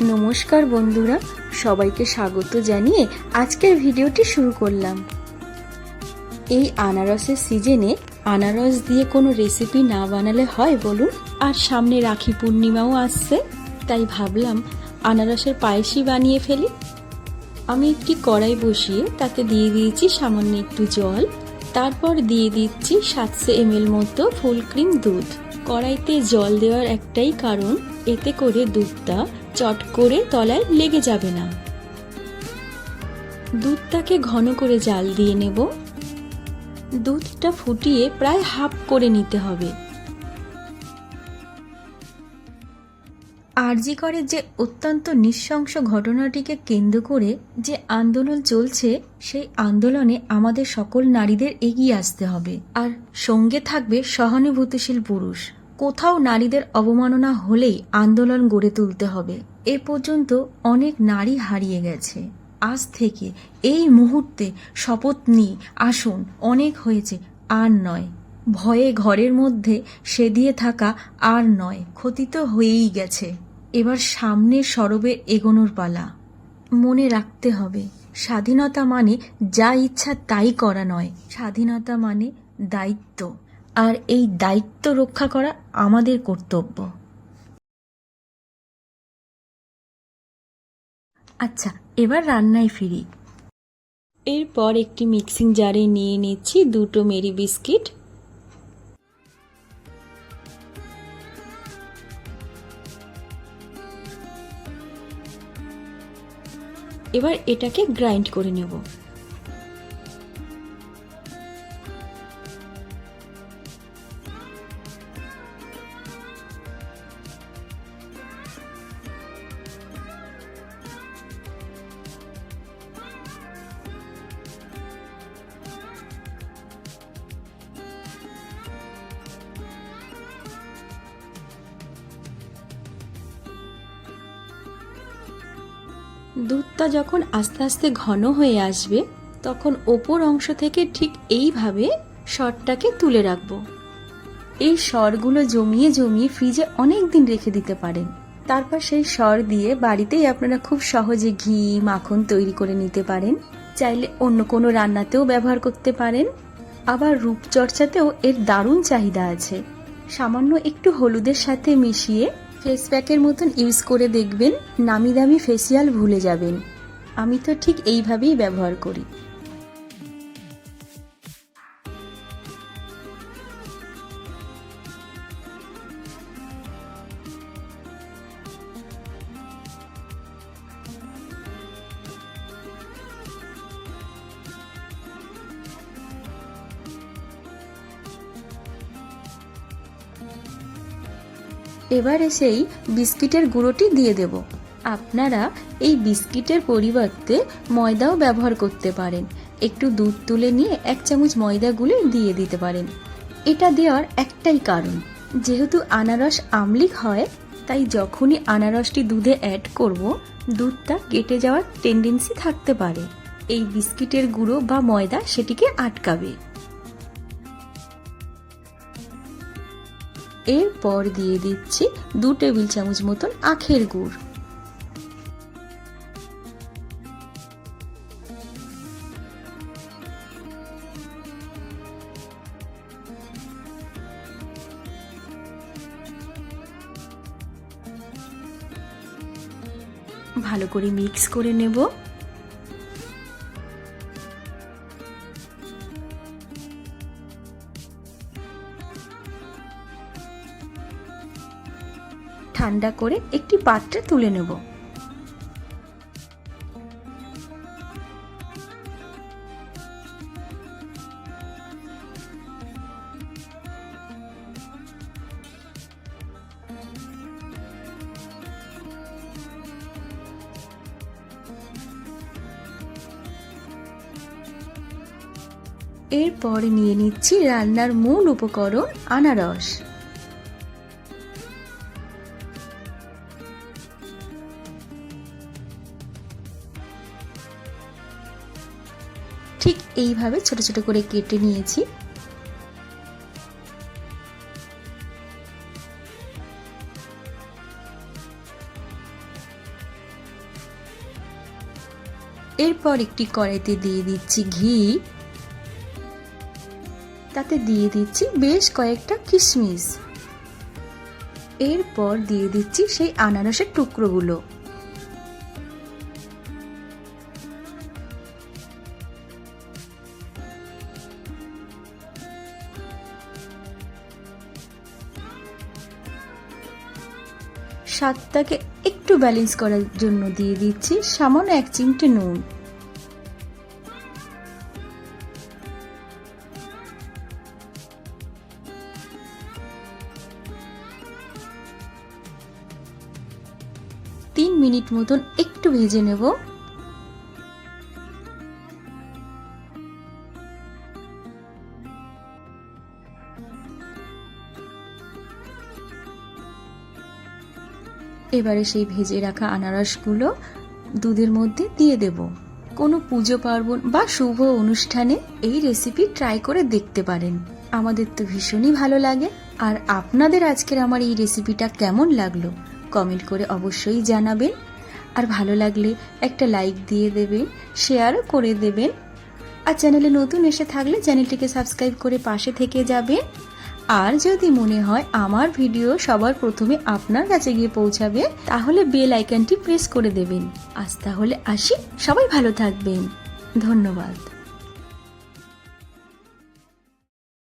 নমস্কার বন্ধুরা, সবাইকে স্বাগত জানিয়ে আজকের ভিডিওটি শুরু করলাম। এই আনারসের সিজনে আনারস দিয়ে কোনো রেসিপি না বানালে হয় বলুন? আর সামনে রাখি পূর্ণিমাও আসছে, তাই ভাবলাম আনারসের পায়েসই বানিয়ে ফেলি। আমি একটি কড়াই বসিয়ে তাতে দিয়ে দিয়েছি সামান্য একটু জল, তারপর দিয়ে দিচ্ছি 700 ml মতো ফুল ক্রিম দুধ। কড়াইতে জল দেওয়ার একটাই কারণ, এতে করে দুধটা চট করে তলায় লেগে যাবে না। দুধটাকে ঘন করে জাল দিয়ে নেব। দুধটা ফুটিয়ে প্রায় হাফ করে নিতে হবে। আরজি করে যে অত্যন্ত নৃশংস ঘটনাটিকে কেন্দ্র করে যে আন্দোলন চলছে, সেই আন্দোলনে আমাদের সকল নারীদের এগিয়ে আসতে হবে। আর সঙ্গে থাকবে সহানুভূতিশীল পুরুষ। কোথাও নারীদের অবমাননা হলেই আন্দোলন গড়ে তুলতে হবে। এ পর্যন্ত অনেক নারী হারিয়ে গেছে। আজ থেকে এই মুহূর্তে শপথ নিই, আসুন, অনেক হয়েছে, আর নয়। ভয়ে ঘরের মধ্যে সেদিয়ে থাকা আর নয়, ক্ষতি তো হয়েই গেছে। এবার সামনের সরবে এগোনোর পালা। মনে রাখতে হবে, স্বাধীনতা মানে যা ইচ্ছা তাই করা নয়। স্বাধীনতা মানে দায়িত্ব, আর এই দায়িত্ব রক্ষা করা আমাদের কর্তব্য। আচ্ছা, এবার রান্নায় ফিরি। এরপর একটি মিক্সিং জারে নিয়ে নিচ্ছি 2 মেরি বিস্কিট। এবার এটাকে গ্রাইন্ড করে নেব। দুধটা যখন আস্তে আস্তে ঘন হয়ে আসবে, তখন ওপর অংশ থেকে ঠিক এইভাবে সরটাকে তুলে রাখবো। এই সরগুলো জমিয়ে জমিয়ে ফ্রিজে অনেক দিন রেখে দিতে পারেন। তারপর সেই সর দিয়ে বাড়িতেই আপনারা খুব সহজে ঘি, মাখন তৈরি করে নিতে পারেন। চাইলে অন্য কোনো রান্নাতেও ব্যবহার করতে পারেন। আবার রূপচর্চাতেও এর দারুণ চাহিদা আছে। সামান্য একটু হলুদের সাথে মিশিয়ে ফেস প্যাকের মতন ইউজ করে দেখবেন, নামি দামি ফেসিয়াল ভুলে যাবেন। আমি তো ঠিক এইভাবেই ব্যবহার করি। এবারে সেই বিস্কিটের গুঁড়োটি দিয়ে দেব। আপনারা এই বিস্কিটের পরিবর্তে ময়দাও ব্যবহার করতে পারেন। একটু দুধ তুলে নিয়ে 1 চামচ ময়দা গুলে দিয়ে দিতে পারেন। এটা দেওয়ার একটাই কারণ, যেহেতু আনারস আম্লিক হয়, তাই যখনই আনারসটি দুধে অ্যাড করব, দুধটা কেটে যাওয়ার টেন্ডেন্সি থাকতে পারে। এই বিস্কিটের গুঁড়ো বা ময়দা সেটিকে আটকাবে। এরপর দিয়ে দিচ্ছি 2 টেবিল চামচ মতন আখের গুড়। ভালো করে মিক্স করে নেব। ঠান্ডা করে একটি পাত্রে তুলে নেব। এরপর নিয়ে নিচ্ছি রান্নার মূল উপকরণ, আনারস। ঠিক এইভাবে ছোট ছোট করে কেটে নিয়েছি। এরপর একটি কড়াইতে দিয়ে দিচ্ছি ঘি, তাতে দিয়ে দিচ্ছি বেশ কয়েকটা কিশমিশ, এরপর দিয়ে দিচ্ছি সেই আনারসের টুকরোগুলো। স্বাদটাকে একটু ব্যালেন্স করার জন্য দিয়ে দিচ্ছি সামান্য 1 চিমটে নুন। তিন মিনিট মতন একটু ভেজে নেব। এবারে সেই ভেজে রাখা আনারসগুলো দুধের মধ্যে দিয়ে দেব। কোনো পুজো পার্বণ বা শুভ অনুষ্ঠানে এই রেসিপি ট্রাই করে দেখতে পারেন। আমাদের তো ভীষণই ভালো লাগে। আর আপনাদের আজকের আমার এই রেসিপিটা কেমন লাগলো কমেন্ট করে অবশ্যই জানাবেন। আর ভালো লাগলে একটা লাইক দিয়ে দেবেন, শেয়ারও করে দেবেন। আর চ্যানেলে নতুন এসে থাকলে চ্যানেলটিকে সাবস্ক্রাইব করে পাশে থেকে যাবেন। আর যদি মনে হয় আমার ভিডিও সবার প্রথমে আপনার কাছে গিয়ে পৌঁছাবে, তাহলে বেল আইকনটি প্রেস করে দেবেন। আজ তাহলে আসি, সবাই ভালো থাকবেন। ধন্যবাদ।